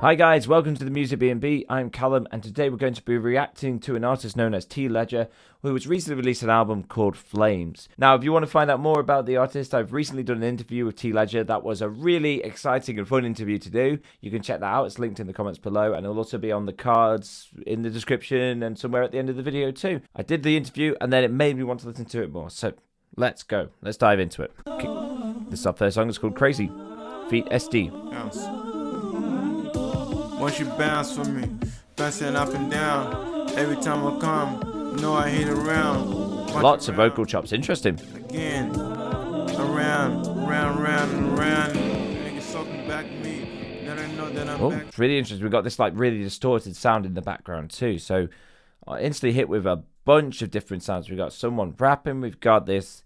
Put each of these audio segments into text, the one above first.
Hi guys, welcome to the Music B&B. I'm Callum, and today we're going to be reacting to an artist known as T Ledger, who has recently released an album called Flames. Now, if you want to find out more about the artist, I've recently done an interview with T Ledger. That was a really exciting and fun interview to do. You can check that out. It's linked in the comments below, and it'll also be on the cards in the description and somewhere at the end of the video too. I did the interview, and then it made me want to listen to it more. So let's go. Let's dive into it. Okay. This is our first song. It's called Crazy, feat. SD. Once you bounce for me, bouncing up and down. Every time I come, you know I hit around. Lots of vocal chops. Interesting. Again, around, and around. Niggas talking back to me. Now they know that I'm back. It's really interesting. We've got this like really distorted sound in the background too. So I instantly hit with a bunch of different sounds. We've got someone rapping. We've got this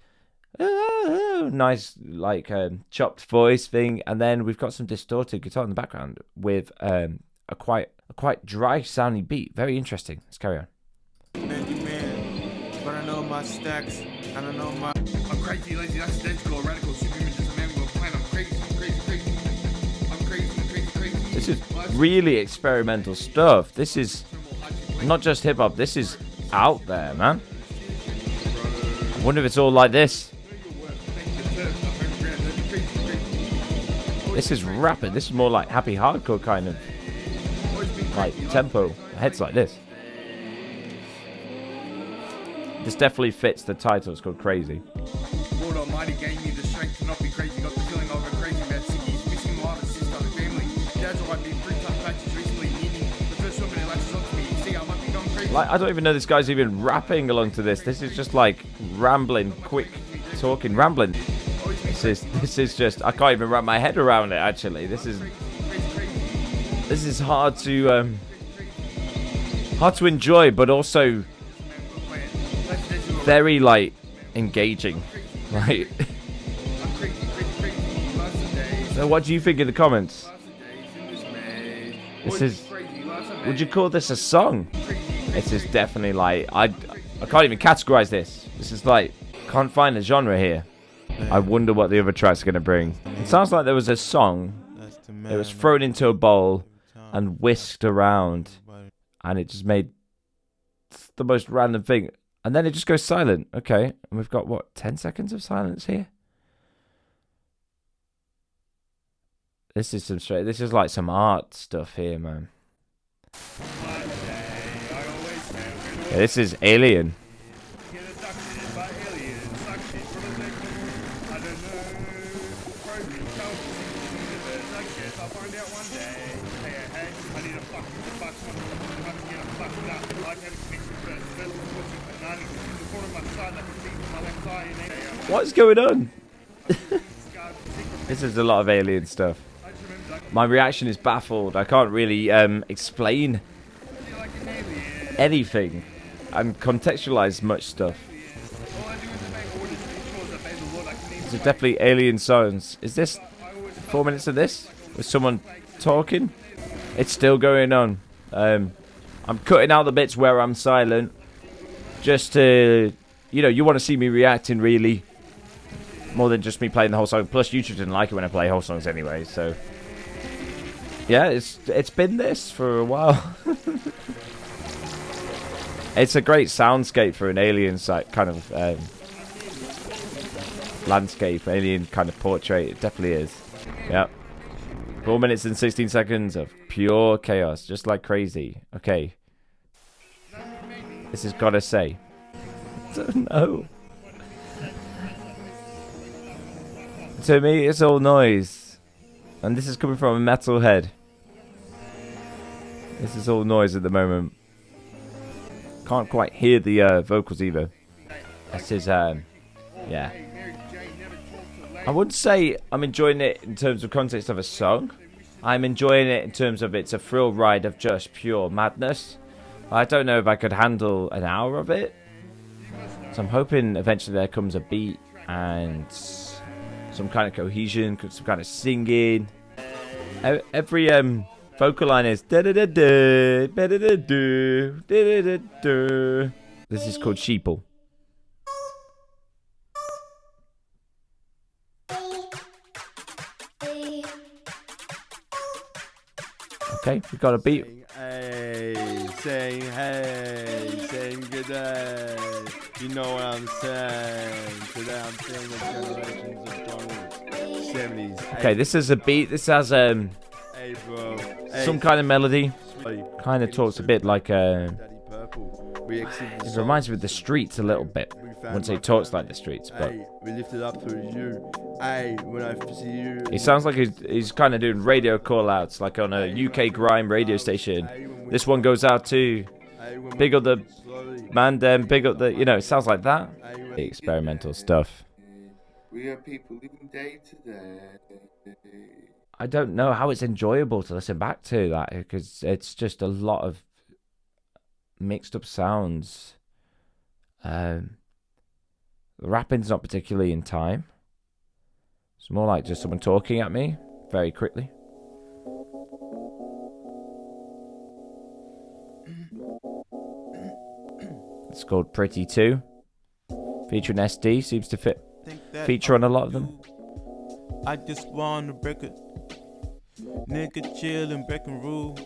nice like chopped voice thing, and then we've got some distorted guitar in the background with a quite dry sounding beat. Very interesting. Let's carry on. Man, but I know my stacks. I don't know my. I'm crazy, lazy, accidental, radical, superhuman, just a man with a plan. I'm crazy. I'm crazy. This is really experimental stuff. This is not just hip hop. This is out there, man. I wonder if it's all like this. This is rapid. This is more like happy hardcore kind of like tempo. Heads like this. This definitely fits the title. It's called Crazy. Lord Almighty gave me the strength to not be crazy. Got the feeling of a crazy bad sickies. Missing my other sister, the family. Dad's alright, been 3 tough patches recently. Meaning the first woman that latches onto me. See, I might be gone crazy. Like, I don't even know this guy's even rapping along to this. This is just like rambling, quick talking, rambling. This is just, I can't even wrap my head around it. Actually, this is hard to enjoy, but also very like engaging, right? So, what do you think in the comments? This is, would you call this a song? This is definitely like I can't even categorize this. This is like, can't find a genre here. I wonder what the other track's going to bring. It sounds like there was a song that was thrown into a bowl and whisked around, and it just made the most random thing. And then it just goes silent. Okay, and we've got, what, 10 seconds of silence here? This is this is like some art stuff here, man. Yeah, this is Alien. What's going on? This is a lot of alien stuff. My reaction is baffled. I can't really explain anything and contextualize much stuff. These are definitely alien sounds. Is this 4 minutes of this? With someone talking? It's still going on. I'm cutting out the bits where I'm silent. Just to, you know, you want to see me reacting really. More than just me playing the whole song. Plus, YouTube didn't like it when I play whole songs anyway, so. Yeah, it's been this for a while. It's a great soundscape for an alien kind of landscape, alien kind of portrait. It definitely is. Yep. 4 minutes and 16 seconds of pure chaos, just like Crazy. Okay. This has got to say. I don't know. To me, it's all noise. And this is coming from a metalhead. This is all noise at the moment. Can't quite hear the vocals either. This is, yeah. I wouldn't say I'm enjoying it in terms of context of a song. I'm enjoying it in terms of it's a thrill ride of just pure madness. I don't know if I could handle an hour of it. So I'm hoping eventually there comes a beat and some kind of cohesion, some kind of singing. Every vocal line is da da da da da da da da da da. This is called Sheeple. Okay, we got a beat. Hey, saying hey, saying good day. You know what I'm saying? Today I'm saying the generations of Donald. 70s. Okay, this is a beat. This has Hey, bro. Hey, some kind of melody. sweetie. Kind of talks a bit like Daddy Purple. We exceeded it reminds me of the Streets a little bit. I wouldn't say he talks like the Streets, but Hey, we lifted up through you. Hey, when I see you. he sounds like he's kind of doing radio call-outs, like on a UK grime radio station. This one goes out to big up the man, them, big up the, you know, it sounds like that. The experimental stuff. We are people living day to day. I don't know how it's enjoyable to listen back to that, because it's just a lot of mixed up sounds. The rapping's not particularly in time. It's more like just someone talking at me very quickly. It's called Pretty 2. Featuring SD, seems to feature on a lot of them. I just wanna break it. Nigga chill and break and rule.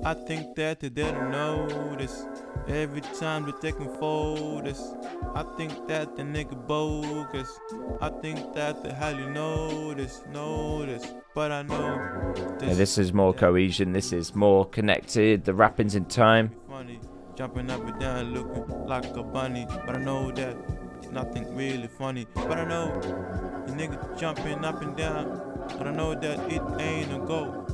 I think that they didn't notice. Every time they taking photos. I think that the nigga bogus. I think that they highly notice. But I know Yeah, this is more cohesion, this is more connected, the rapping's in time. funny. Jumping up and down looking like a bunny. But I know that it's nothing really funny. But I know the nigga jumping up and down. But I know that it ain't a go.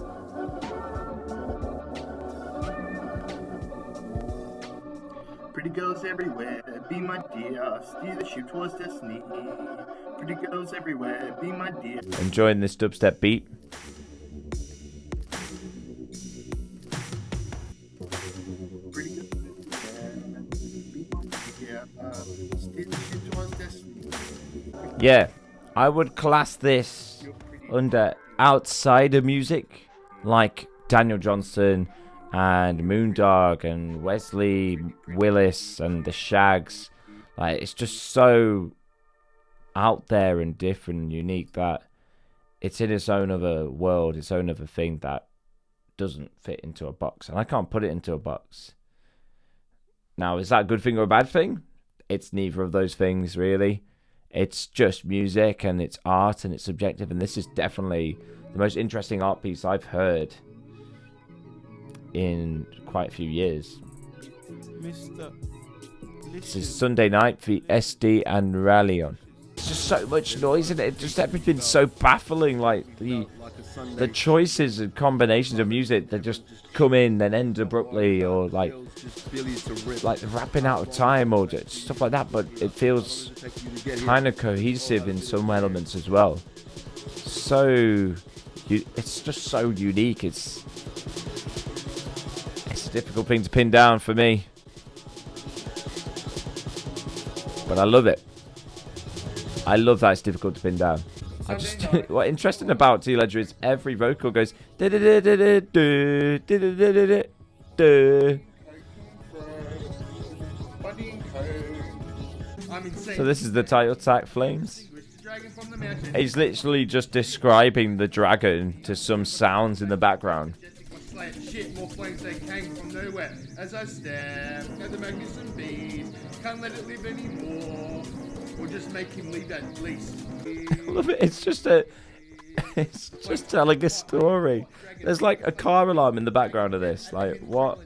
Pretty girls everywhere, be my dear. Steer the ship towards destiny. Pretty girls everywhere, be my dear. Enjoying this dubstep beat. Pretty girls everywhere, be my dear. Steer the ship towards destiny. Yeah, I would class this under outsider music, like Daniel Johnston and Moondog and Wesley Willis and the Shags. Like, it's just so out there and different and unique that it's in its own other world, its own other thing that doesn't fit into a box, and I can't put it into a box. Now, is that a good thing or a bad thing? It's neither of those things, really. It's just music and it's art and it's subjective, and this is definitely the most interesting art piece I've heard in quite a few years. This is Sunday Night for SD and Rallion. It's just so much noise in it. Just everything's so baffling. Like the choices and combinations of music that just come in then end abruptly, or like rapping out of time or just stuff like that. But it feels kind of cohesive in some elements as well. So it's just so unique. It's a difficult thing to pin down for me, but I love it. I love that it's difficult to pin down. I just what's interesting about T Ledger is every vocal goes. So this is the title track, Flames. He's literally just describing the dragon to some sounds in the background. Shit, more flames they came from nowhere. As I stare at the magnificent beast, can't let it live anymore. Or just make him leave at least. I love it. It's just telling a story. There's like a car alarm in the background of this. Like, what?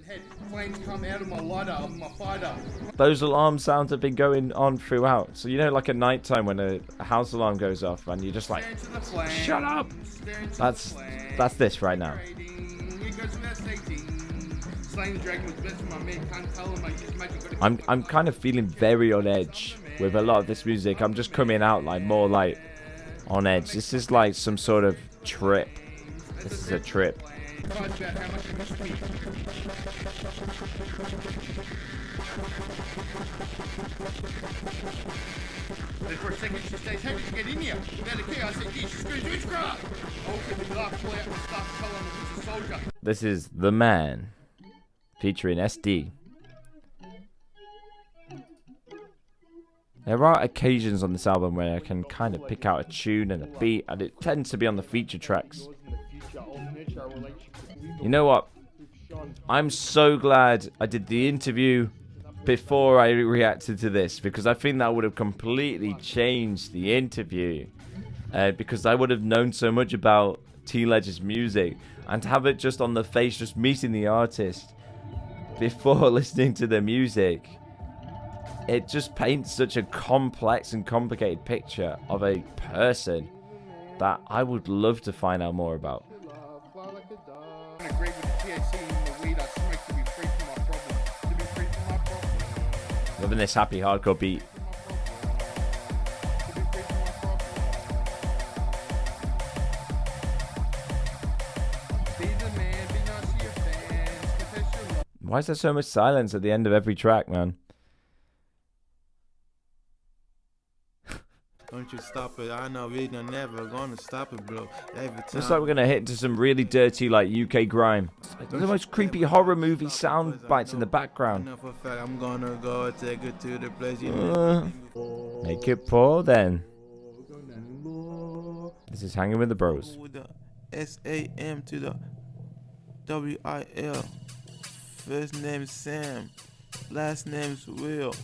Flames come out of my lighter, of my fighter. Those alarm sounds have been going on throughout. So you know, like at night time when a house alarm goes off and you're just like, shut up. That's this right now. I'm kind of feeling very on edge with a lot of this music. I'm just coming out like more like on edge. This is like some sort of trip. This is a trip. Then for a second she stays, how did you get in here? Without a key, I said, gee, she screams witchcraft! Open the glass, pull out and start to tell him it's a soldier. This is The Man, featuring SD. There are occasions on this album where I can kind of pick out a tune and a beat, and it tends to be on the feature tracks. our relationship. You know what? I'm so glad I did the interview before I reacted to this, because I think that would have completely changed the interview. Because I would have known so much about T-Ledger's music, and to have it just on the face, just meeting the artist before listening to the music, it just paints such a complex and complicated picture of a person that I would love to find out more about. I agree with the THC and the weed I smoke to be free from my problem. To be free from my problem. Loving this happy hardcore beat. To be free from my problem. Be the man, be nice to your fans. Confess your love. Why is there so much silence at the end of every track, man? Don't you stop it. I know we're never gonna stop it, bro. Every time. Looks like we're gonna hit into some really dirty, like, UK grime. The most creepy horror movie sound bites in the background. Enough for fact, I'm gonna go take it to the place you know. Make it pour then. This is Hanging with the Bros. With the SAM to the WIL. First name is Sam. Last name is Will.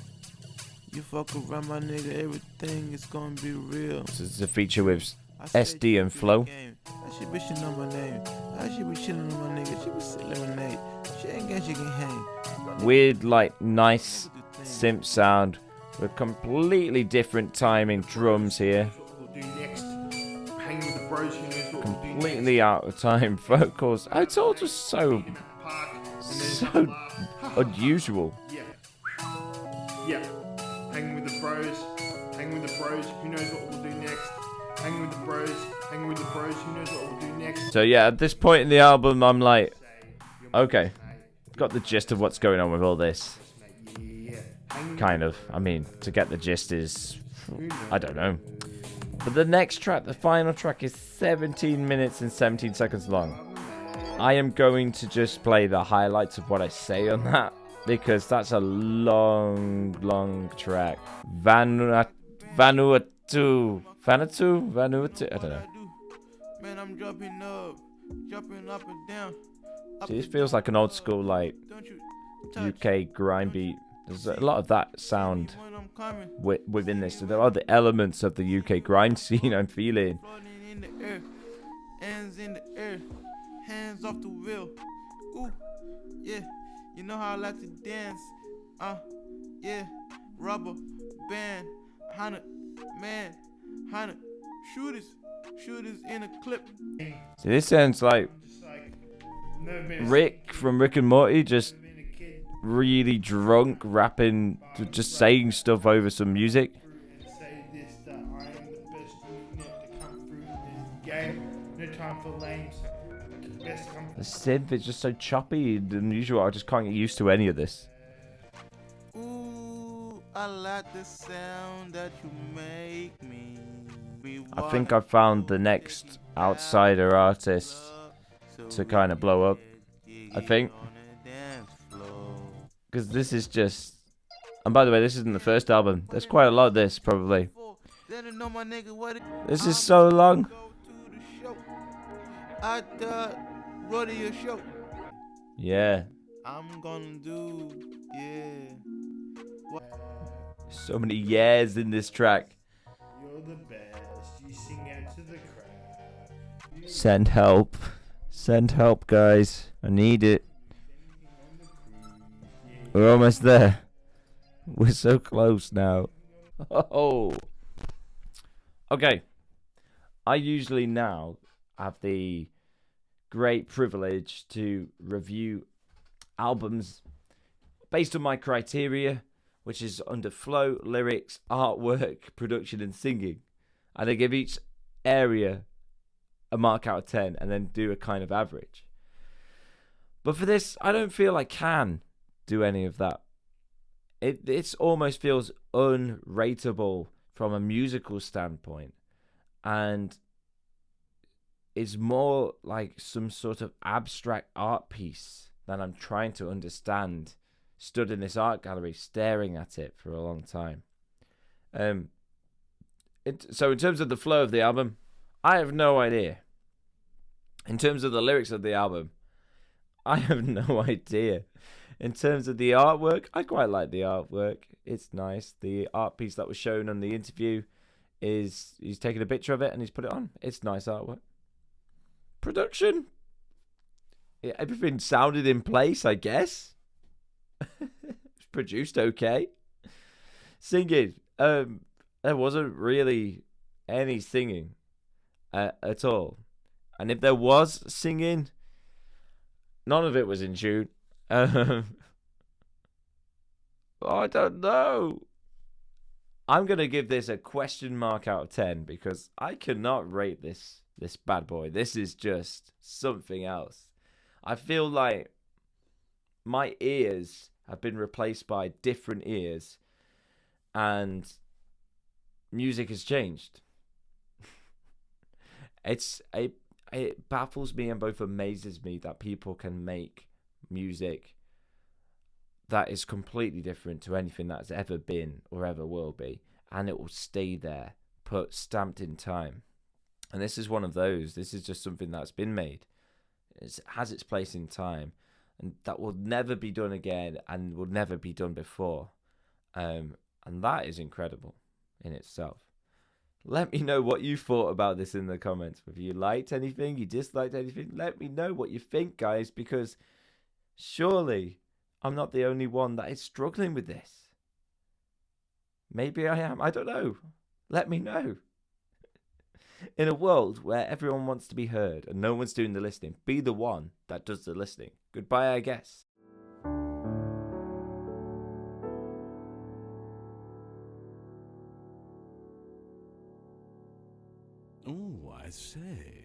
You fuck around my nigga, everything is gonna be real. This is a feature with I said SD and Flow. That shit be shitting on my name. I should be chilling on my nigga. She be sitting lemonade. She ain't got she can hang. Weird, like, nice synth sound with completely different timing drums here. What we'll do next. Hanging with the bros, who knows what we'll do Completely out of time vocals. It's all just so, next. Park, and so unusual. Yeah. Yeah. Hanging with the bros. Hanging with the bros. Who knows what we'll do next? Hanging with the bros. Hanging with the bros. Who knows what we'll do next? So yeah, at this point in the album, I'm like, okay, got the gist of what's going on with all this. Yeah. Hanging Kind of. I mean, to get the gist is, I don't know. But the next track, the final track, is 17 minutes and 17 seconds long. I am going to just play the highlights of what I say on that, because that's a long, long track. Vanuatu. I don't know. Man, I'm jumping up and down. See, this feels like an old school, like, Don't you touch UK grind beat. There's a lot of that sound when I'm coming. within this. So there are the elements of the UK grind scene I'm feeling. Floating in the air, hands in the air, hands off the wheel. Ooh, yeah, you know how I like to dance. Yeah, rubber band, 100 man, 100 shooters in a clip. See, this sounds like Rick from Rick and Morty, just really drunk, rapping, just saying stuff over some music. say this, that I am the best unit to come through this game. No time for lames. Best come The synth is just so choppy and unusual. I just can't get used to any of this. Ooh, I like the sound that you make me. I think I found the next outsider artist to kind of blow up. I think. Because this is just... And by the way, this isn't the first album. There's quite a lot of this, probably. This is so long. At the rodeo show. Yeah. I'm gonna do, yeah. So many years in this track. You're the best. You sing out to the crowd. Send help. Send help, guys. I need it. We're almost there. We're so close now. Oh. Okay. I usually now have the great privilege to review albums based on my criteria, which is under flow, lyrics, artwork, production, and singing. And I give each area a mark out of 10 and then do a kind of average. But for this, I don't feel I can do any of that. It almost feels unrateable from a musical standpoint, and it's more like some sort of abstract art piece that I'm trying to understand, stood in this art gallery staring at it for a long time. So in terms of the flow of the album, I have no idea. In terms of the lyrics of the album, I have no idea. In terms of the artwork, I quite like the artwork. It's nice. The art piece that was shown on the interview is he's taken a picture of it and he's put it on. It's nice artwork. Production, yeah, everything sounded in place, I guess. It's produced okay. Singing, there wasn't really any singing at all. And if there was singing, none of it was in tune. I don't know. I'm going to give this a question mark out of 10 because I cannot rate this bad boy. This is just something else. I feel like my ears have been replaced by different ears and music has changed. It baffles me and both amazes me that people can make music that is completely different to anything that's ever been or ever will be, and it will stay there, stamped in time. And this is one of those. This is just something that's been made. It has its place in time, and that will never be done again and will never be done before. And that is incredible in itself. Let me know what you thought about this in the comments. If you liked anything, you disliked anything, let me know what you think, guys, because surely I'm not the only one that is struggling with this. Maybe I am. I don't know. Let me know. In a world where everyone wants to be heard and no one's doing the listening, be the one that does the listening. Goodbye, I guess. Oh, I say.